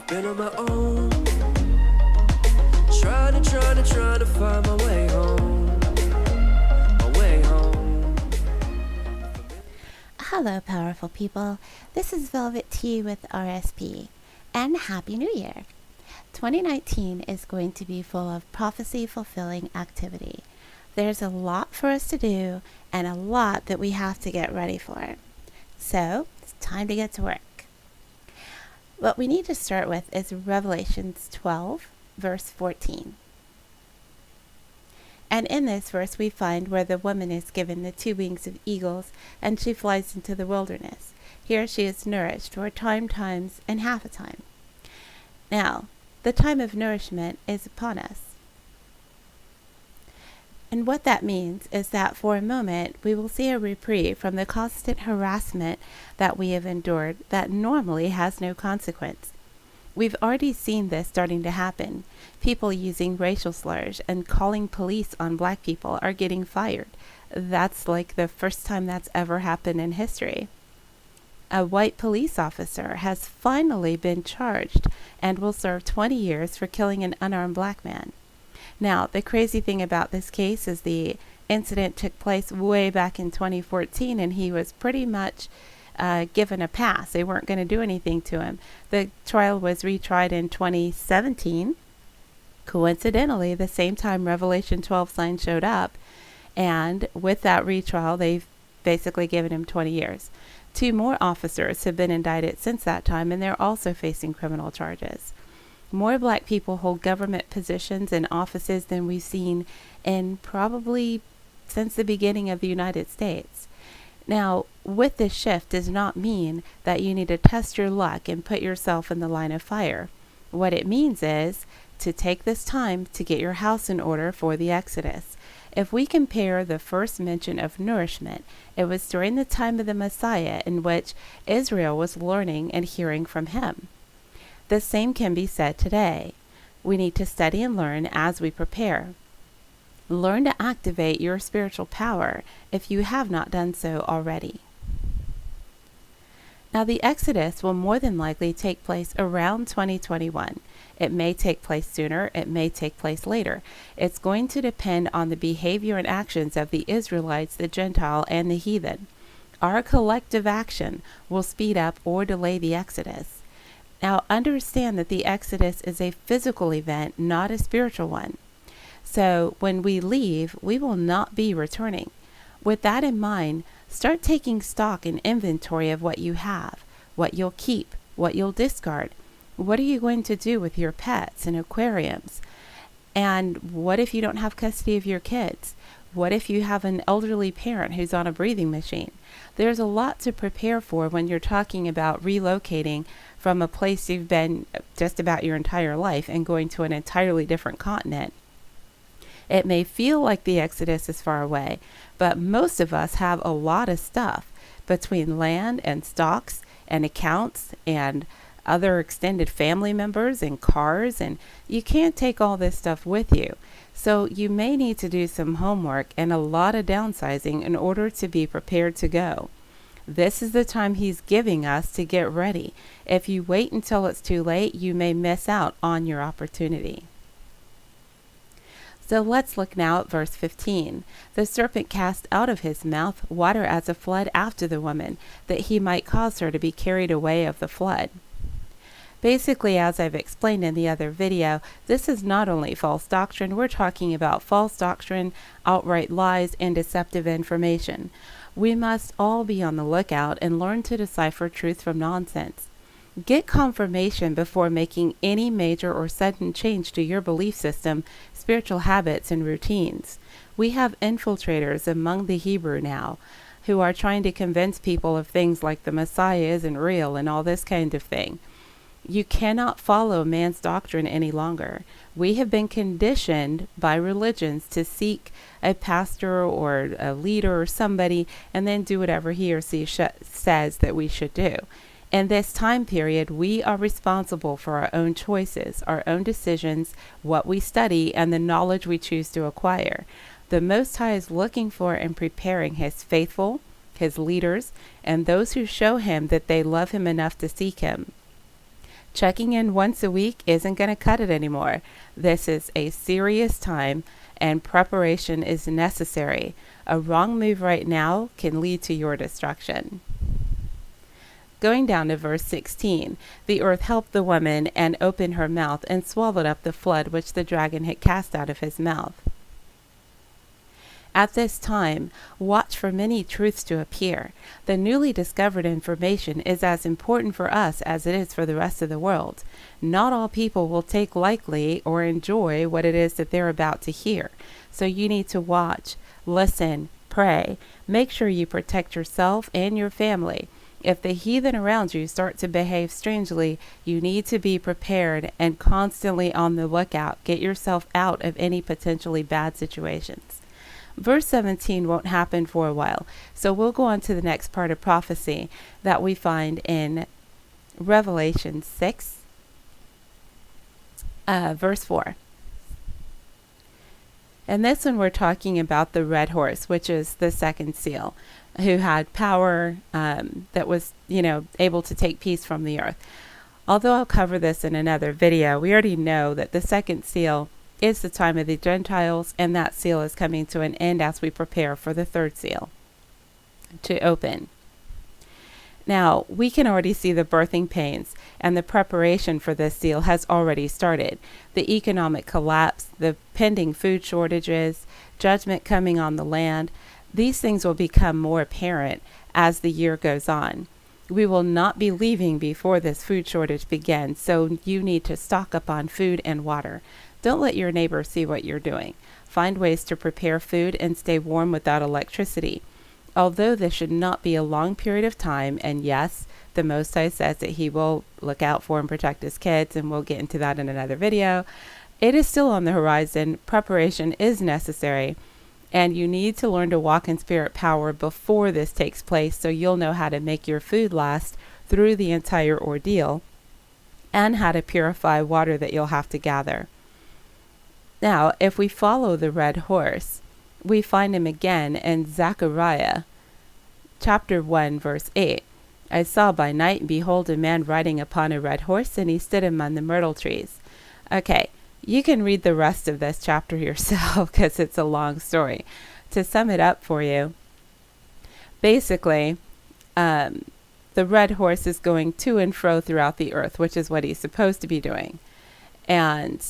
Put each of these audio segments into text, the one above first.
Been on my own, trying to find my way home, my way home. Hello, powerful people. This is Velvet Tea with RSP, and Happy New Year. 2019 is going to be full of prophecy-fulfilling activity. There's a lot for us to do and a lot that we have to get ready for. So, it's time to get to work. What we need to start with is Revelations 12, verse 14. And in this verse we find where the woman is given the 2 wings of eagles, and she flies into the wilderness. Here she is nourished for times, and half a time. Now, the time of nourishment is upon us. And what that means is that for a moment we will see a reprieve from the constant harassment that we have endured that normally has no consequence. We've already seen this starting to happen. People using racial slurs and calling police on black people are getting fired. That's like the first time that's ever happened in history. A white police officer has finally been charged and will serve 20 years for killing an unarmed black man. Now, the crazy thing about this case is the incident took place way back in 2014, and he was pretty much given a pass. They weren't going to do anything to him. The trial was retried in 2017. Coincidentally, the same time Revelation 12 sign showed up, and with that retrial, they've basically given him 20 years. 2 more officers have been indicted since that time, and they're also facing criminal charges. More black people hold government positions and offices than we've seen in probably since the beginning of the United States. Now, with this shift does not mean that you need to test your luck and put yourself in the line of fire. What it means is to take this time to get your house in order for the Exodus. If we compare the first mention of nourishment, it was during the time of the Messiah in which Israel was learning and hearing from him. The same can be said today. We need to study and learn as we prepare. Learn to activate your spiritual power if you have not done so already. Now, the Exodus will more than likely take place around 2021. It may take place sooner, it may take place later. It's going to depend on the behavior and actions of the Israelites, the Gentile, and the heathen. Our collective action will speed up or delay the Exodus. Now, understand that the Exodus is a physical event, not a spiritual one. So, when we leave, we will not be returning. With that in mind, start taking stock and inventory of what you have, what you'll keep, what you'll discard. What are you going to do with your pets and aquariums? And what if you don't have custody of your kids? What if you have an elderly parent who's on a breathing machine? There's a lot to prepare for when you're talking about relocating from a place you've been just about your entire life and going to an entirely different continent. It may feel like the Exodus is far away, but most of us have a lot of stuff between land and stocks and accounts and other extended family members and cars, and you can't take all this stuff with you. So you may need to do some homework and a lot of downsizing in order to be prepared to go. This is the time he's giving us to get ready. If you wait until it's too late, you may miss out on your opportunity. So let's look now at verse 15. The serpent cast out of his mouth water as a flood after the woman, that he might cause her to be carried away of the flood. Basically, as I've explained in the other video, this is not only false doctrine, we're talking about false doctrine, outright lies, and deceptive information. We must all be on the lookout and learn to decipher truth from nonsense. Get confirmation before making any major or sudden change to your belief system, spiritual habits, and routines. We have infiltrators among the Hebrew now who are trying to convince people of things like the Messiah isn't real and all this kind of thing. You cannot follow man's doctrine any longer. We have been conditioned by religions to seek a pastor or a leader or somebody and then do whatever he or she says that we should do. In this time period, we are responsible for our own choices, our own decisions, what we study, and the knowledge we choose to acquire. The Most High is looking for and preparing his faithful, his leaders, and those who show him that they love him enough to seek him. Checking in once a week isn't going to cut it anymore. This is a serious time, and preparation is necessary. A wrong move right now can lead to your destruction. Going down to verse 16, the earth helped the woman and opened her mouth and swallowed up the flood which the dragon had cast out of his mouth. At this time, watch for many truths to appear. The newly discovered information is as important for us as it is for the rest of the world. Not all people will take lightly or enjoy what it is that they're about to hear. So you need to watch, listen, pray. Make sure you protect yourself and your family. If the heathen around you start to behave strangely, you need to be prepared and constantly on the lookout. Get yourself out of any potentially bad situations. Verse 17 won't happen for a while, so we'll go on to the next part of prophecy that we find in Revelation 6, verse 4. And this one we're talking about the red horse, which is the second seal, who had power that was, able to take peace from the earth. Although I'll cover this in another video, we already know that the second seal is the time of the Gentiles, and that seal is coming to an end as we prepare for the third seal to open. Now, we can already see the birthing pains, and the preparation for this seal has already started. The economic collapse, the pending food shortages, judgment coming on the land, these things will become more apparent as the year goes on. We will not be leaving before this food shortage begins, so you need to stock up on food and water. Don't let your neighbor see what you're doing. Find ways to prepare food and stay warm without electricity. Although this should not be a long period of time, and yes, the Most High says that he will look out for and protect his kids, and we'll get into that in another video, it is still on the horizon. Preparation is necessary, and you need to learn to walk in spirit power before this takes place, so you'll know how to make your food last through the entire ordeal, and how to purify water that you'll have to gather. Now, if we follow the red horse, we find him again in Zechariah chapter 1, verse 8. I saw by night, and behold, a man riding upon a red horse, and he stood among the myrtle trees. Okay, you can read the rest of this chapter yourself because it's a long story. To sum it up for you, basically, the red horse is going to and fro throughout the earth, which is what he's supposed to be doing. And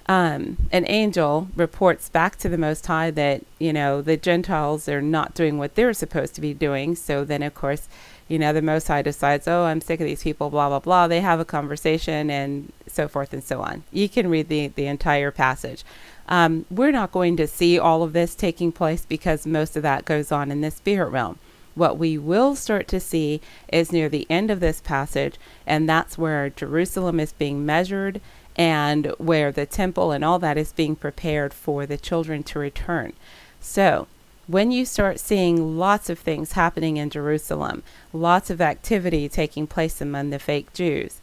an angel reports back to the Most High that, the Gentiles are not doing what they're supposed to be doing. So then, of course, the Most High decides, oh, I'm sick of these people, blah, blah, blah. They have a conversation and so forth and so on. You can read the entire passage. We're not going to see all of this taking place because most of that goes on in the spirit realm. What we will start to see is near the end of this passage, and that's where Jerusalem is being measured and where the temple and all that is being prepared for the children to return. So when you start seeing lots of things happening in Jerusalem, lots of activity taking place among the fake Jews,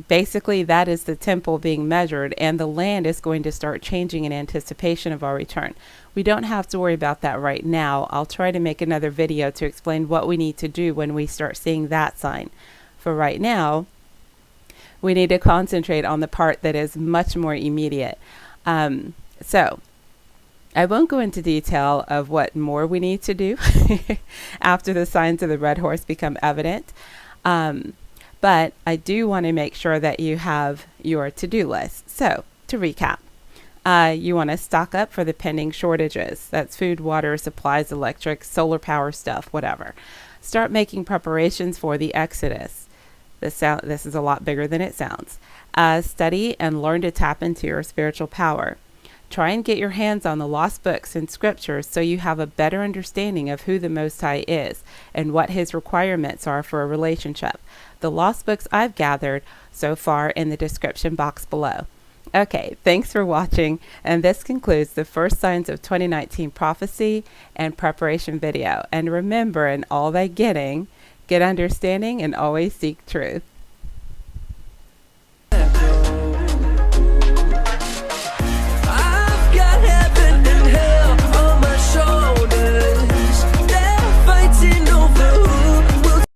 basically that is the temple being measured, and the land is going to start changing in anticipation of our return. We don't have to worry about that right now. I'll try to make another video to explain what we need to do when we start seeing that sign. For right now, we need to concentrate on the part that is much more immediate. So I won't go into detail of what more we need to do after the signs of the red horse become evident. But I do want to make sure that you have your to-do list. So to recap, you want to stock up for the pending shortages. That's food, water, supplies, electric, solar power stuff, whatever. Start making preparations for the Exodus. This is a lot bigger than it sounds. Study and learn to tap into your spiritual power. Try and get your hands on the lost books and scriptures so you have a better understanding of who the Most High is and what his requirements are for a relationship. The lost books I've gathered so far in the description box below. Okay, thanks for watching, and this concludes the first signs of 2019 prophecy and preparation video. And remember, in all thy getting, get understanding and always seek truth.